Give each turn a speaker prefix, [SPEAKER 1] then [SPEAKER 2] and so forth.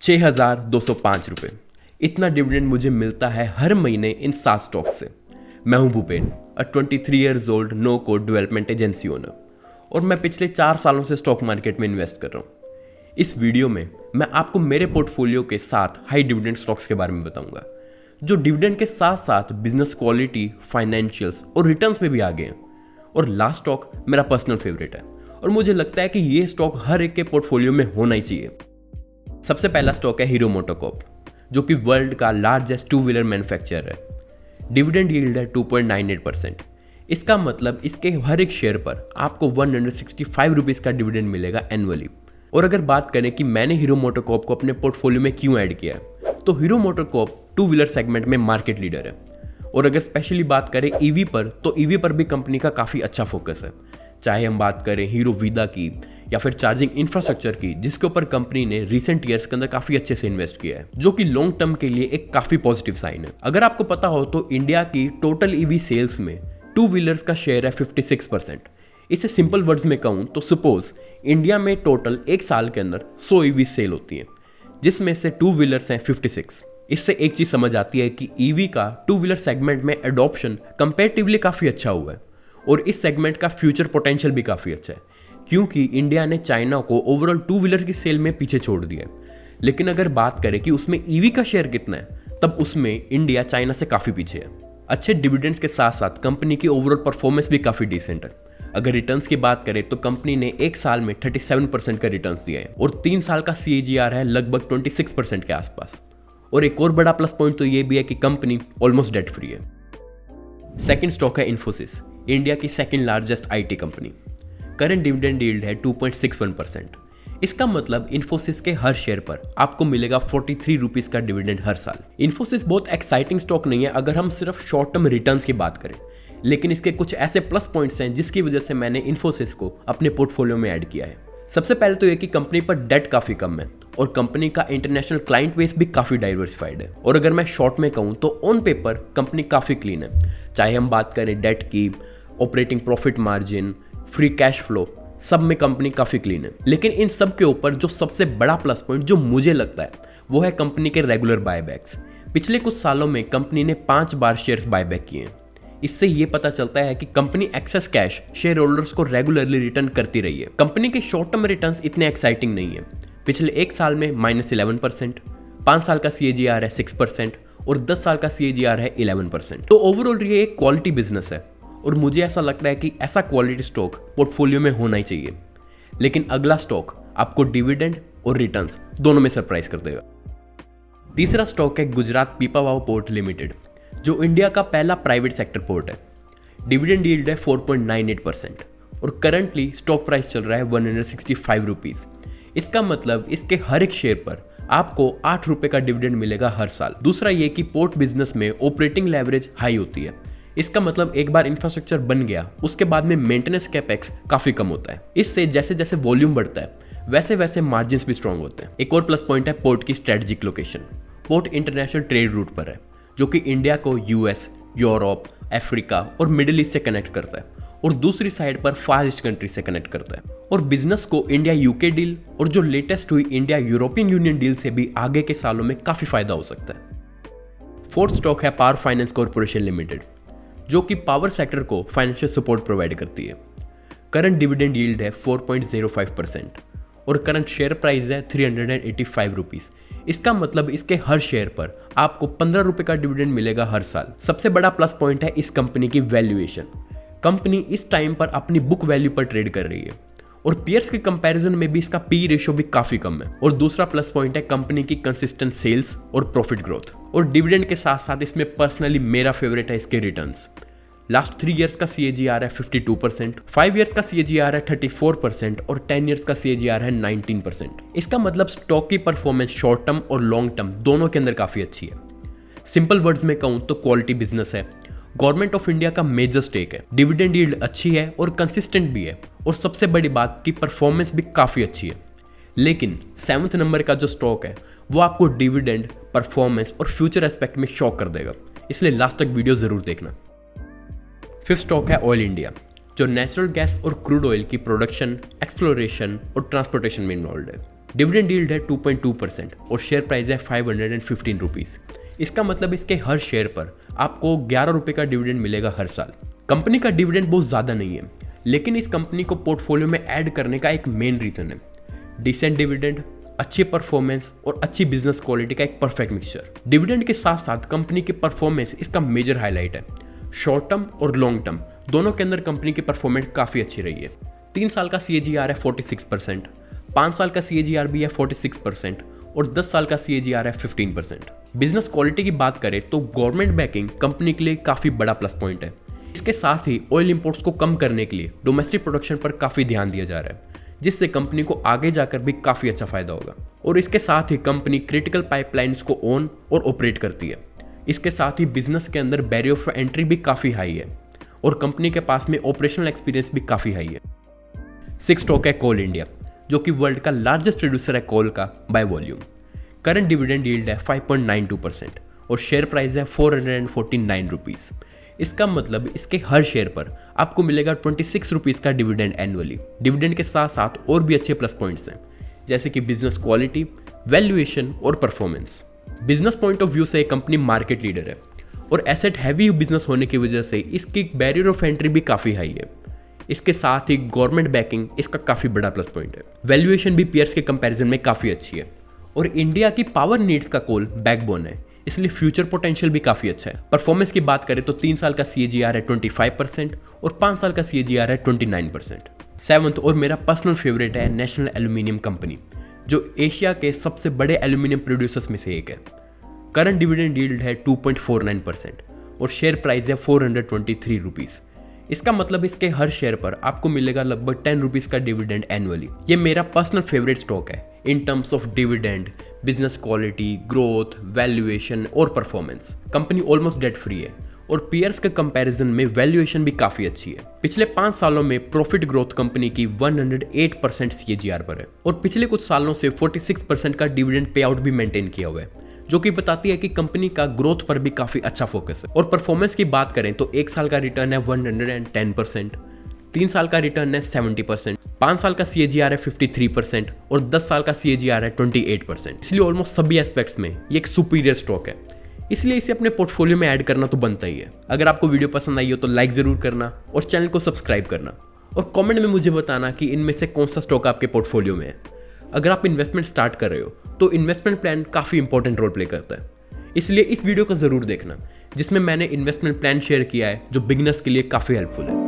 [SPEAKER 1] 6,205 रुपये। इतना डिविडेंड मुझे मिलता है हर महीने इन 7 स्टॉक से। मैं हूं Bhupen, a 23 years old no code development agency owner, और मैं पिछले 4 सालों से स्टॉक मार्केट में इन्वेस्ट कर रहा हूं। इस वीडियो में मैं आपको मेरे पोर्टफोलियो के 7 हाई डिविडेंड स्टॉक्स के बारे में बताऊंगा, जो डिविडेंड के साथ साथ बिजनेस क्वालिटी, फाइनेंशियल्स और रिटर्न्स में भी आगे हैं। और लास्ट स्टॉक मेरा पर्सनल फेवरेट है और मुझे लगता है कि ये स्टॉक हर एक के पोर्टफोलियो में होना ही चाहिए। सबसे पहला स्टॉक है हीरो मोटोकॉर्प, जो कि वर्ल्ड का लार्जेस्ट 2 व्हीलर मैन्युफैक्चरर है। डिविडेंड यील्ड है 2.98%। इसका मतलब इसके हर एक शेयर पर आपको 165 रुपीज़ का डिविडेंड मिलेगा एनुअली। और अगर बात करें कि मैंने हीरो मोटोकॉर्प को अपने पोर्टफोलियो में क्यों ऐड किया है, तो हीरो मोटोकॉर्प 2 व्हीलर सेगमेंट में मार्केट लीडर है। और अगर स्पेशली बात करें ईवी पर, तो ईवी पर भी कंपनी का काफ़ी अच्छा फोकस है। चाहे हम बात करें हीरो वीदा की या फिर चार्जिंग इंफ्रास्ट्रक्चर की, जिसके ऊपर कंपनी ने रिसेंट ईयर्स के अंदर काफ़ी अच्छे से इन्वेस्ट किया है, जो कि लॉन्ग टर्म के लिए एक काफ़ी पॉजिटिव साइन है। अगर आपको पता हो तो इंडिया की टोटल ईवी सेल्स में 2 व्हीलर्स का शेयर है 56%। इसे सिंपल वर्ड्स में कहूँ तो सपोज इंडिया में टोटल एक साल के अंदर 100 ईवी सेल होती हैं, जिसमें से 2 व्हीलर्स हैं 56। इससे एक चीज़ समझ आती है कि ईवी का 2 व्हीलर सेगमेंट में एडॉप्शन कंपैरेटिवली काफ़ी अच्छा हुआ है और इस सेगमेंट का फ्यूचर पोटेंशियल भी काफ़ी अच्छा है, क्योंकि इंडिया ने चाइना को ओवरऑल 2 व्हीलर की सेल में पीछे छोड़ दिया है। लेकिन अगर बात करें कि उसमें ईवी का शेयर कितना है, तब उसमें इंडिया चाइना से काफ़ी पीछे है। अच्छे डिविडेंड्स के साथ साथ कंपनी की ओवरऑल परफॉर्मेंस भी काफ़ी डिसेंट है। अगर रिटर्न्स की बात करें तो कंपनी ने एक साल में 37% का रिटर्न्स दिया है और 3 साल का CAGR है लगभग 26% के आसपास। और एक और बड़ा प्लस पॉइंट तो ये भी है कि कंपनी ऑलमोस्ट डेट फ्री है। सेकंड स्टॉक है इन्फोसिस, इंडिया की second largest IT company. Current dividend yield है 2.61%। इसका मतलब इन्फोसिस के हर शेयर पर आपको मिलेगा 43 रुपीज़ का डिविडेंड हर साल। इन्फोसिस बहुत एक्साइटिंग स्टॉक नहीं है अगर हम सिर्फ शॉर्ट टर्म रिटर्न्स की बात करें, लेकिन इसके कुछ ऐसे प्लस पॉइंट्स हैं जिसकी वजह से मैंने इन्फोसिस को अपने पोर्टफोलियो में ऐड किया है। सबसे पहले तो ये कि कंपनी पर डेट काफ़ी कम है और कंपनी का इंटरनेशनल क्लाइंट बेस भी काफ़ी डाइवर्सिफाइड है। और अगर मैं शॉर्ट में कहूँ तो ऑन पेपर कंपनी काफ़ी क्लीन है। चाहे हम बात करें डेट की, operating profit margin, free cash flow, सब में कंपनी काफ़ी क्लीन है। लेकिन इन सब के ऊपर जो सबसे बड़ा प्लस पॉइंट जो मुझे लगता है वो है कंपनी के रेगुलर बायबैक्स। पिछले कुछ सालों में कंपनी ने 5 बार शेयर्स बायबैक किए हैं। इससे ये पता चलता है कि company access cash share holders को रेगुलरली रिटर्न करती रही है। कंपनी के शॉर्ट टर्म रिटर्न्स इतने एक्साइटिंग नहीं है। पिछले एक साल में -11%, 5 साल का CAGR है 6% और 10 साल का CAGR है 11%। तो ओवरऑल ये एक क्वालिटी बिजनेस है और मुझे ऐसा लगता है कि ऐसा क्वालिटी स्टॉक पोर्टफोलियो में होना ही चाहिए। लेकिन अगला स्टॉक आपको डिविडेंड और रिटर्न्स दोनों में सरप्राइज कर देगा। तीसरा स्टॉक है गुजरात पीपावाव पोर्ट लिमिटेड, जो इंडिया का पहला प्राइवेट सेक्टर पोर्ट है। डिविडेंड यील्ड है 4.98% और करंटली स्टॉक प्राइस चल रहा है 165 रुपीज़। इसका मतलब इसके हर एक शेयर पर आपको 8 रुपये का डिविडेंड मिलेगा हर साल। दूसरा ये कि पोर्ट बिजनेस में ऑपरेटिंग लेवरेज हाई होती है। इसका मतलब एक बार इंफ्रास्ट्रक्चर बन गया उसके बाद में मेंटेनेंस कैपेक्स काफ़ी कम होता है। इससे जैसे जैसे वॉल्यूम बढ़ता है वैसे वैसे मार्जिन्स भी स्ट्रॉन्ग होते हैं। एक और प्लस पॉइंट है पोर्ट की strategic location. Port international trade route पर है, जो कि इंडिया को US, यूरोप, अफ्रीका और मिडिल ईस्ट से कनेक्ट करता है और दूसरी साइड पर फार ईस्ट कंट्री से कनेक्ट करता है। और बिजनेस को इंडिया UK डील और जो लेटेस्ट हुई इंडिया यूरोपियन यूनियन डील से भी आगे के सालों में काफ़ी फायदा हो सकता है। फोर्थ स्टॉक है पावर फाइनेंस कॉर्पोरेशन लिमिटेड, जो कि पावर सेक्टर को फाइनेंशियल सपोर्ट प्रोवाइड करती है। करंट डिविडेंड यील्ड है 4.05% और करंट शेयर प्राइस है 385 रुपीज़। इसका मतलब इसके हर शेयर पर आपको 15 रुपये का डिविडेंड मिलेगा हर साल। सबसे बड़ा प्लस पॉइंट है इस कंपनी की वैल्यूएशन। कंपनी इस टाइम पर अपनी बुक वैल्यू पर ट्रेड कर रही है और पीयर्स के कंपैरिजन में भी इसका PE रेशियो भी काफ़ी कम है। और दूसरा प्लस पॉइंट है कंपनी की कंसिस्टेंट सेल्स और प्रॉफिट ग्रोथ। और डिविडेंड के साथ साथ इसमें पर्सनली मेरा फेवरेट है इसके रिटर्न्स। लास्ट 3 ईयर्स का CAGR है 52%, 5 ईयर्स का CAGR है 34% और 10 ईयर्स का CAGR है 19%। इसका मतलब स्टॉक की परफॉर्मेंस शॉर्ट टर्म और लॉन्ग टर्म दोनों के अंदर काफ़ी अच्छी है। सिंपल वर्ड्स में कहूँ तो क्वालिटी बिजनेस है, गवर्नमेंट ऑफ इंडिया का मेजर स्टेक है, डिविडेंड यील्ड अच्छी है और कंसिस्टेंट भी है, और सबसे बड़ी बात की परफॉर्मेंस भी काफ़ी अच्छी है। लेकिन 7th नंबर का जो स्टॉक है वो आपको डिविडेंड, परफॉर्मेंस और फ्यूचर एस्पेक्ट में शॉक कर देगा, इसलिए लास्ट तक वीडियो ज़रूर देखना। 5th स्टॉक है ऑयल इंडिया, जो नेचुरल गैस और क्रूड ऑयल की प्रोडक्शन, एक्सप्लोरेशन और ट्रांसपोर्टेशन में इन्वॉल्व है। डिविडेंड यील्ड है 2.2% और शेयर प्राइस है 515 रुपीज़। इसका मतलब इसके हर शेयर पर आपको 11 रुपये का डिविडेंड मिलेगा हर साल। कंपनी का डिविडेंड बहुत ज़्यादा नहीं है, लेकिन इस कंपनी को पोर्टफोलियो में ऐड करने का एक मेन रीज़न है डिसेंट डिविडेंड, अच्छी परफॉर्मेंस और अच्छी बिजनेस क्वालिटी का एक परफेक्ट मिक्सचर। डिविडेंड के साथ साथ कंपनी की परफॉर्मेंस इसका मेजर हाईलाइट है। शॉर्ट टर्म और लॉन्ग टर्म दोनों के अंदर कंपनी की परफॉर्मेंस काफ़ी अच्छी रही है। 3 साल का CAGR है 46%, 5 साल का CAGR भी है 46% और 10 साल का CAGR है 15%। बिजनेस क्वालिटी की बात करें तो गवर्नमेंट बैकिंग कंपनी के लिए काफ़ी बड़ा प्लस पॉइंट है। इसके साथ ही ऑयल इंपोर्ट्स को कम करने के लिए डोमेस्टिक प्रोडक्शन पर काफ़ी ध्यान दिया जा रहा है, जिससे कंपनी को आगे जाकर भी काफ़ी अच्छा फायदा होगा। और इसके साथ ही कंपनी क्रिटिकल पाइपलाइंस को ओन और ऑपरेट करती है। इसके साथ ही बिजनेस के अंदर बैरियर ऑफ एंट्री भी काफ़ी हाई है और कंपनी के पास में ऑपरेशनल एक्सपीरियंस भी काफ़ी हाई है। 6 स्टॉक है कोल इंडिया, जो कि वर्ल्ड का लार्जेस्ट प्रोड्यूसर है कोल का by volume. Current dividend yield है 5.92% और शेयर प्राइस है 449 रुपीज़। इसका मतलब इसके हर शेयर पर आपको मिलेगा 26 रुपीज़ का डिविडेंड एनुअली। डिविडेंड के साथ साथ और भी अच्छे प्लस पॉइंट्स हैं, जैसे कि बिजनेस क्वालिटी, वैल्यूएशन और performance. Business point of view से कंपनी मार्केट लीडर है और एसेट हैवी बिजनेस होने की वजह से इसकी बैरियर ऑफ एंट्री भी काफ़ी हाई है। इसके साथ ही गवर्नमेंट बैकिंग इसका काफ़ी बड़ा प्लस पॉइंट है। वैल्यूएशन भी पीयर्स के कंपैरिजन में काफ़ी अच्छी है और इंडिया की पावर नीड्स का कोल बैकबोन है, इसलिए फ्यूचर पोटेंशियल भी काफ़ी अच्छा है। परफॉर्मेंस की बात करें तो 3 साल का CAGR है 25% और 5 साल का CAGR है 29%। 7th और मेरा पर्सनल फेवरेट है नेशनल एल्यूमिनियम कंपनी, जो एशिया के सबसे बड़े एल्यूमिनियम प्रोड्यूसर्स में से एक है। करंट डिविडेंड यील्ड है 2.49% और शेयर प्राइस है 423 रुपीज़। इसका मतलब इसके हर शेयर पर आपको मिलेगा लगभग 10 रुपीज़ का डिविडेंड एनुअली। ये मेरा पर्सनल फेवरेट स्टॉक है in terms of dividend, business quality, growth, valuation और performance. Company almost debt free है और पीयर्स के कंपैरिजन में वैल्यूएशन भी काफ़ी अच्छी है। पिछले 5 सालों में प्रॉफिट ग्रोथ कंपनी की 108% CAGR पर है और पिछले कुछ सालों से 46% का डिविडेंड पे आउट भी मेंटेन किया हुआ है, जो कि बताती है कि कंपनी का ग्रोथ पर भी काफ़ी अच्छा फोकस है। और परफॉर्मेंस की बात करें तो 1 साल का रिटर्न है 110%, 3 साल का रिटर्न है 70%, 5 साल का CAGR है 53% और 10 साल का CAGR है 28%। इसलिए ऑलमोस्ट सभी एस्पेक्ट्स में ये एक सुपीरियर स्टॉक है, इसलिए इसे अपने पोर्टफोलियो में ऐड करना तो बनता ही है। अगर आपको वीडियो पसंद आई हो तो लाइक ज़रूर करना और चैनल को सब्सक्राइब करना और कमेंट में मुझे बताना कि इनमें से कौन सा स्टॉक आपके पोर्टफोलियो में है। अगर आप इन्वेस्टमेंट स्टार्ट कर रहे हो तो इन्वेस्टमेंट प्लान काफ़ी इंपॉर्टेंट रोल प्ले करता है, इसलिए इस वीडियो को ज़रूर देखना, जिसमें मैंने इन्वेस्टमेंट प्लान शेयर किया है जो बिगिनर्स के लिए काफ़ी हेल्पफुल है।